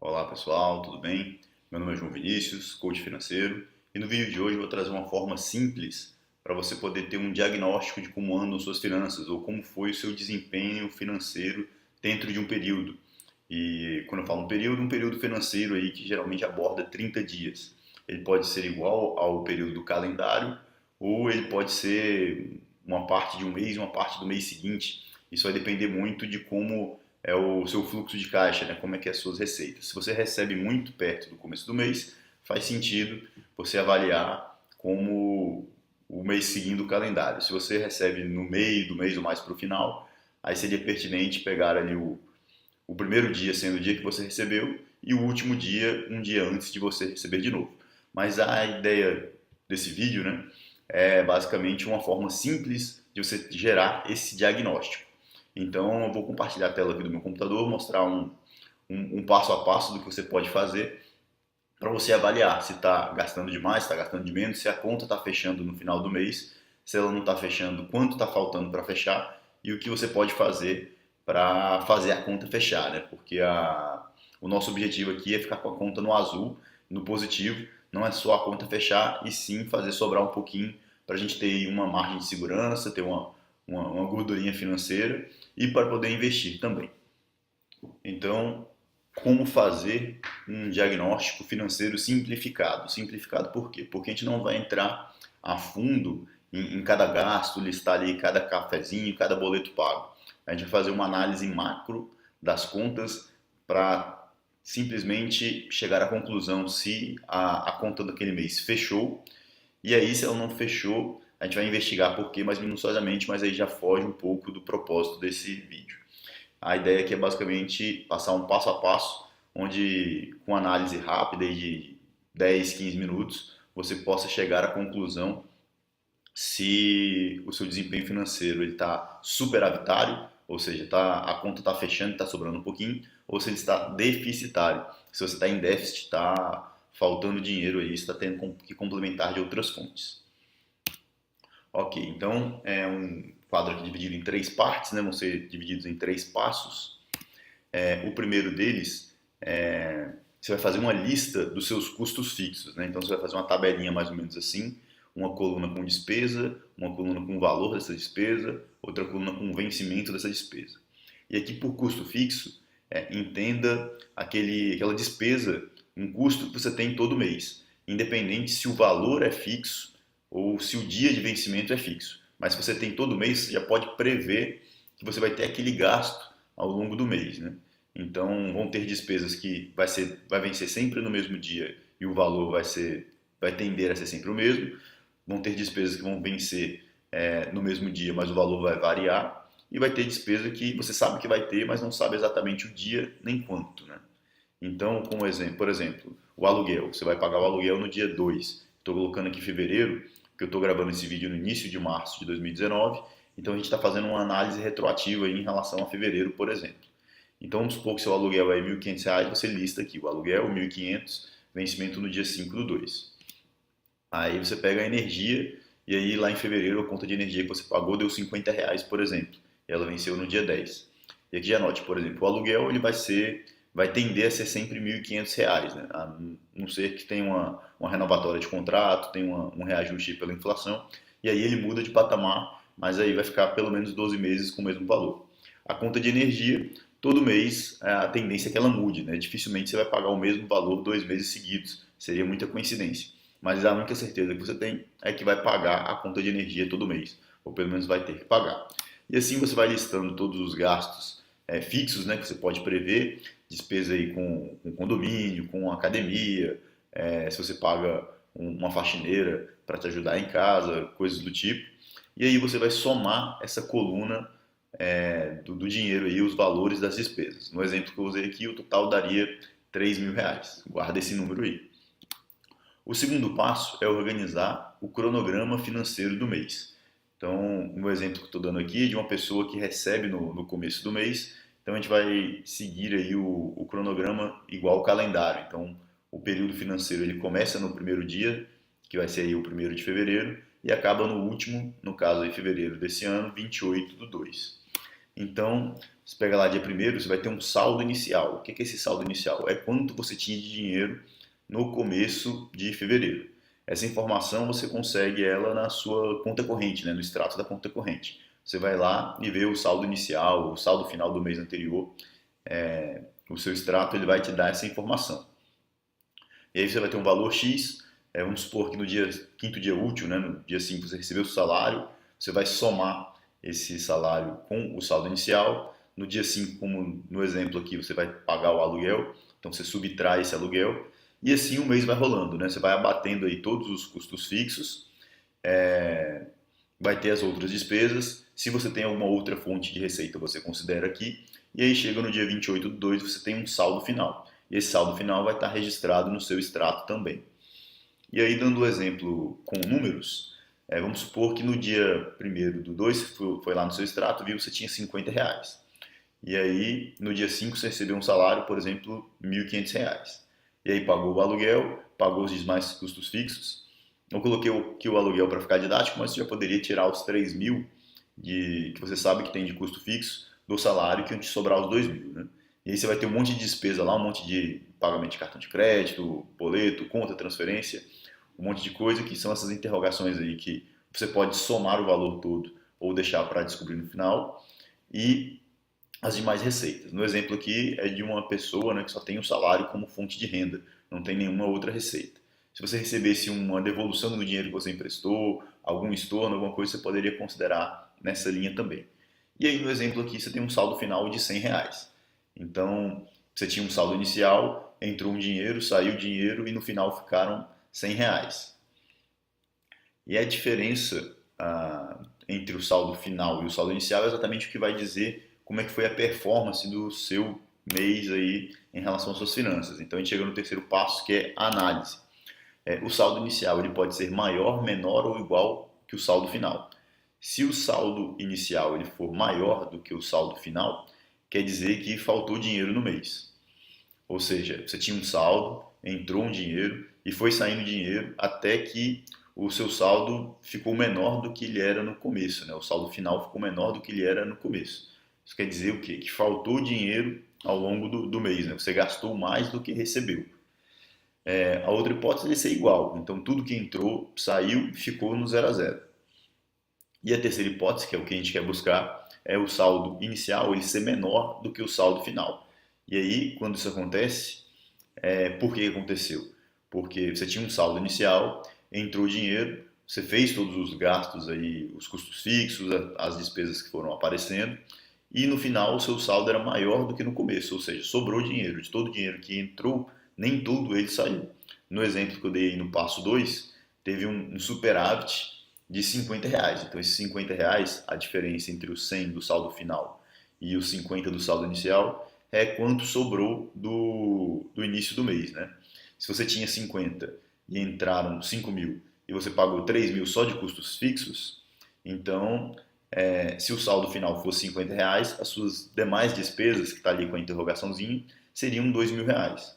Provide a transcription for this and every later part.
Olá pessoal, tudo bem? Meu nome é João Vinícius, coach financeiro, e no vídeo de hoje eu vou trazer uma forma simples para você poder ter um diagnóstico de como andam suas finanças ou como foi o seu desempenho financeiro dentro de um período. E quando eu falo um período financeiro aí que geralmente aborda 30 dias. Ele pode ser igual ao período do calendário ou ele pode ser uma parte de um mês e uma parte do mês seguinte. Isso vai depender muito de como é o seu fluxo de caixa, né? Como é que é as suas receitas. Se você recebe muito perto do começo do mês, faz sentido você avaliar como o mês seguindo o calendário. Se você recebe no meio do mês ou mais para o final, aí seria pertinente pegar ali o primeiro dia sendo o dia que você recebeu e o último dia, um dia antes de você receber de novo. Mas a ideia desse vídeo, né, é basicamente uma forma simples de você gerar esse diagnóstico. Então eu vou compartilhar a tela aqui do meu computador, mostrar um passo a passo do que você pode fazer para você avaliar se está gastando demais, se está gastando de menos, se a conta está fechando no final do mês, se ela não está fechando, quanto está faltando para fechar e o que você pode fazer para fazer a conta fechar, né? Porque o nosso objetivo aqui é ficar com a conta no azul, no positivo, não é só a conta fechar e sim fazer sobrar um pouquinho para a gente ter uma margem de segurança, ter uma gordurinha financeira e para poder investir também. Então, como fazer um diagnóstico financeiro simplificado? Simplificado por quê? Porque a gente não vai entrar a fundo em cada gasto, listar ali cada cafezinho, cada boleto pago. A gente vai fazer uma análise macro das contas para simplesmente chegar à conclusão se a conta daquele mês fechou. E aí, se ela não fechou, a gente vai investigar por quê mais minuciosamente, mas aí já foge um pouco do propósito desse vídeo. A ideia aqui é basicamente passar um passo a passo, onde com análise rápida de 10, 15 minutos, você possa chegar à conclusão se o seu desempenho financeiro está superavitário, ou seja, a conta está fechando, está sobrando um pouquinho, ou se ele está deficitário. Se você está em déficit, está faltando dinheiro aí, está tendo que complementar de outras fontes. Ok, então é um quadro aqui dividido em três partes, né? Vão ser divididos em três passos. O primeiro deles, você vai fazer uma lista dos seus custos fixos, né? Então você vai fazer uma tabelinha mais ou menos assim, uma coluna com despesa, uma coluna com o valor dessa despesa, outra coluna com o vencimento dessa despesa. E aqui por custo fixo, entenda aquela despesa, um custo que você tem todo mês, independente se o valor é fixo ou se o dia de vencimento é fixo. Mas se você tem todo mês, você já pode prever que você vai ter aquele gasto ao longo do mês, né? Então vão ter despesas que vai vencer sempre no mesmo dia e o valor vai tender a ser sempre o mesmo. Vão ter despesas que vão vencer no mesmo dia, mas o valor vai variar. E vai ter despesa que você sabe que vai ter, mas não sabe exatamente o dia nem quanto, né? Então, por exemplo, o aluguel. Você vai pagar o aluguel no dia 2. Estou colocando aqui fevereiro, que eu estou gravando esse vídeo no início de março de 2019. Então a gente está fazendo uma análise retroativa em relação a fevereiro, por exemplo. Então vamos supor que seu aluguel é R$ 1.500, você lista aqui o aluguel, 1.500, vencimento no dia 5 do 2. Aí você pega a energia e aí lá em fevereiro a conta de energia que você pagou deu R$ 50, por exemplo. E ela venceu no dia 10. E aqui já anote, por exemplo, o aluguel ele vai tender a ser sempre R$ 1.500, né? A não ser que tenha uma renovatória de contrato, tenha um reajuste pela inflação, e aí ele muda de patamar, mas aí vai ficar pelo menos 12 meses com o mesmo valor. A conta de energia, todo mês a tendência é que ela mude, né? Dificilmente você vai pagar o mesmo valor 2 meses seguidos, seria muita coincidência. Mas a única certeza que você tem é que vai pagar a conta de energia todo mês, ou pelo menos vai ter que pagar. E assim você vai listando todos os gastos fixos, né, que você pode prever, despesa aí com condomínio, com academia, se você paga uma faxineira para te ajudar em casa, coisas do tipo. E aí você vai somar essa coluna do dinheiro aí, os valores das despesas. No exemplo que eu usei aqui, o total daria R$ 3.000. Guarda esse número aí. O segundo passo é organizar o cronograma financeiro do mês. Então, o meu exemplo que eu estou dando aqui é de uma pessoa que recebe no começo do mês. Então, a gente vai seguir aí o cronograma igual ao calendário. Então, o período financeiro ele começa no primeiro dia, que vai ser aí o 1º de fevereiro, e acaba no último, no caso aí fevereiro desse ano, 28 do 2. Então, Você pega lá dia primeiro, você vai ter um saldo inicial. O que é esse saldo inicial? É quanto você tinha de dinheiro no começo de fevereiro. Essa informação você consegue ela na sua conta corrente, né, no extrato da conta corrente. Você vai lá e vê o saldo inicial, o saldo final do mês anterior. O seu extrato ele vai te dar essa informação. E aí você vai ter um valor X. Vamos supor que no dia quinto dia útil, né, no dia 5 você recebeu o salário, você vai somar esse salário com o saldo inicial. No dia 5, como no exemplo aqui, você vai pagar o aluguel, então você subtrai esse aluguel, e assim o mês vai rolando, né? Você vai abatendo aí todos os custos fixos, vai ter as outras despesas, se você tem alguma outra fonte de receita você considera aqui, e aí chega no dia 28/2 você tem um saldo final, e esse saldo final vai estar registrado no seu extrato também. E aí, dando o exemplo com números, vamos supor que no dia 1º/2 você foi lá no seu extrato, viu que você tinha R$ 50. E aí, no dia 5 você recebeu um salário, por exemplo, R$ 1.500. E aí pagou o aluguel, pagou os demais custos fixos. Eu coloquei aqui o aluguel para ficar didático, mas você já poderia tirar os 3.000 que você sabe que tem de custo fixo do salário, que vão te sobrar os 2.000, né? E aí você vai ter um monte de despesa lá, um monte de pagamento de cartão de crédito, boleto, conta, transferência, um monte de coisa que são essas interrogações aí que você pode somar o valor todo ou deixar para descobrir no final. E as demais receitas. No exemplo aqui é de uma pessoa, né, que só tem o salário como fonte de renda, não tem nenhuma outra receita. Se você recebesse uma devolução do dinheiro que você emprestou, algum estorno, alguma coisa, você poderia considerar nessa linha também. E aí no exemplo aqui você tem um saldo final de R$ 100. Então você tinha um saldo inicial, entrou um dinheiro, saiu o dinheiro e no final ficaram R$ 100. E a diferença entre o saldo final e o saldo inicial é exatamente o que vai dizer como é que foi a performance do seu mês aí em relação às suas finanças. Então a gente chega no terceiro passo, que é a análise. O saldo inicial ele pode ser maior, menor ou igual que o saldo final. Se o saldo inicial ele for maior do que o saldo final, quer dizer que faltou dinheiro no mês. Ou seja, você tinha um saldo, entrou um dinheiro e foi saindo dinheiro até que o seu saldo ficou menor do que ele era no começo, né? O saldo final ficou menor do que ele era no começo. Isso quer dizer o quê? Que faltou dinheiro ao longo do mês, né? Você gastou mais do que recebeu. A outra hipótese é ser igual. Então, tudo que entrou, saiu, ficou no 0 a 0. E a terceira hipótese, que é o que a gente quer buscar, é o saldo inicial ele ser menor do que o saldo final. E aí, quando isso acontece, por que aconteceu? Porque você tinha um saldo inicial, entrou dinheiro, você fez todos os gastos aí, os custos fixos, as despesas que foram aparecendo, e no final o seu saldo era maior do que no começo, ou seja, sobrou dinheiro. De todo o dinheiro que entrou, nem tudo ele saiu. No exemplo que eu dei aí no passo 2, teve um superávit de R$ 50. Então esses R$ 50, a diferença entre os 100 do saldo final e os 50 do saldo inicial, é quanto sobrou do início do mês, né? Se você tinha 50 e entraram 5.000 e você pagou 3.000 só de custos fixos, então se o saldo final fosse R$ 50, as suas demais despesas, que está ali com a interrogaçãozinha, seriam R$ 2.000.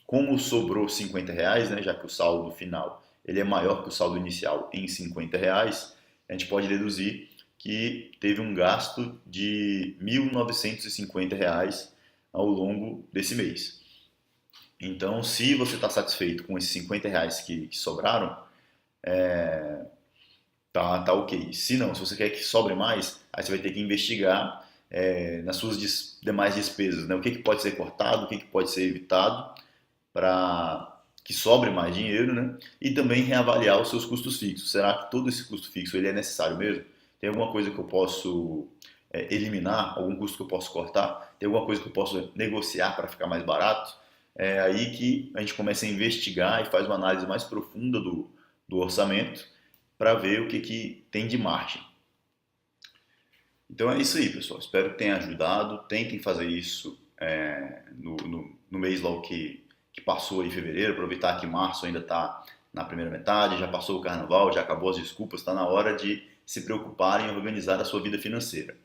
Como sobrou R$ 50, né, já que o saldo final ele é maior que o saldo inicial em R$ 50, a gente pode deduzir que teve um gasto de R$ 1.950 ao longo desse mês. Então, se você está satisfeito com esses R$ 50 que sobraram, tá ok. Se não, se você quer que sobre mais, aí você vai ter que investigar nas suas demais despesas, né? O que pode ser cortado, o que pode ser evitado para que sobre mais dinheiro, né? E também reavaliar os seus custos fixos. Será que todo esse custo fixo ele é necessário mesmo? Tem alguma coisa que eu posso eliminar? Algum custo que eu posso cortar? Tem alguma coisa que eu posso negociar para ficar mais barato? É aí que a gente começa a investigar e faz uma análise mais profunda do orçamento para ver o que tem de margem. Então é isso aí, pessoal. Espero que tenha ajudado. Tentem fazer isso no mês logo que passou aí fevereiro. Aproveitar que março ainda está na primeira metade, já passou o carnaval, já acabou as desculpas. Está na hora de se preocupar em organizar a sua vida financeira.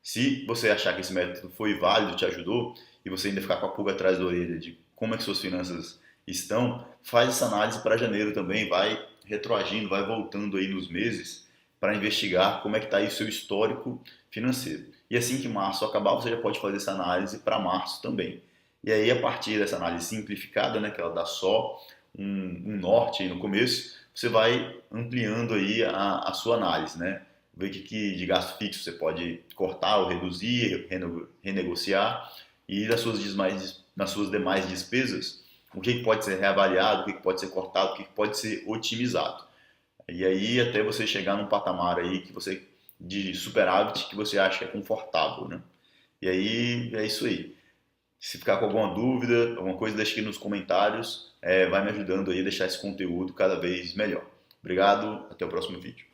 Se você achar que esse método foi válido, te ajudou, e você ainda ficar com a pulga atrás da orelha de como é que suas finanças estão, faz essa análise para janeiro também, vai retroagindo, vai voltando aí nos meses para investigar como é que está aí o seu histórico financeiro. e assim que março acabar, você já pode fazer essa análise para março também. E aí, a partir dessa análise simplificada, né, que ela dá só um norte aí no começo, você vai ampliando aí a sua análise, né? Ver o que de gasto fixo você pode cortar ou reduzir, renegociar, e nas suas demais despesas, o que pode ser reavaliado, o que pode ser cortado, o que pode ser otimizado. E aí até você chegar num patamar aí que você de superávit que você acha que é confortável, né? E aí é isso aí. Se ficar com alguma dúvida, alguma coisa, deixa aqui nos comentários. Vai me ajudando aí a deixar esse conteúdo cada vez melhor. Obrigado, até o próximo vídeo.